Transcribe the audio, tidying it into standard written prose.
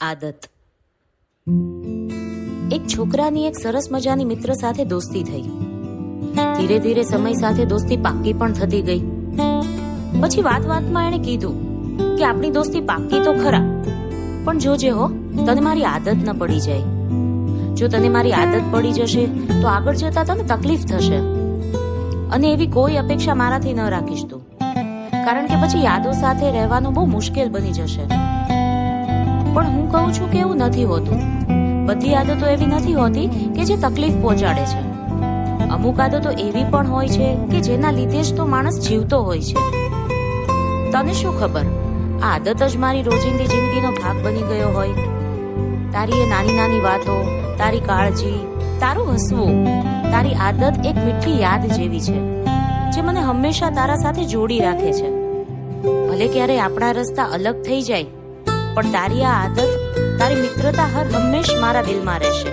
આદત. એક છોકરાની એક સરસ મજાની મિત્ર સાથે દોસ્તી થઈ. ધીરે ધીરે સમય સાથે દોસ્તી પાક્કી પણ થતી ગઈ. પછી વાતમાં એણે કીધું કે આપણી દોસ્તી પાક્કી તો ખરા, પણ જોજે હો, તને મારી આદત ન પડી જાય. જો તને મારી આદત પડી જશે તો આગળ જતા તને તકલીફ થશે, અને એવી કોઈ અપેક્ષા મારાથી ન રાખીશ તું, કારણ કે પછી યાદો સાથે રહેવાનું બહુ મુશ્કેલ બની જશે. પણ હું કહું છું કે એવું નથી હોતું. બધી આદતો એવી નથી હોતી કે જે તકલીફ પહોંચાડે છે. અમુક આદતો એવી પણ હોય છે કે જેના લીધે જ તો માણસ જીવતો હોય છે. તને શું ખબર, આ આદત જ મારી રોજિંદી જિંદગીનો ભાગ બની ગયો હોય. તારી એ નાની નાની વાતો, તારી કાળજી, તારું હસવું, તારી આદત એક મીઠી યાદ જેવી છે જે મને હંમેશા તારા સાથે જોડી રાખે છે. ભલે ક્યારે આપણા રસ્તા અલગ થઈ જાય, પણ તારી આ આદત, તારી મિત્રતા હર હંમેશ મારા દિલમાં રહેશે.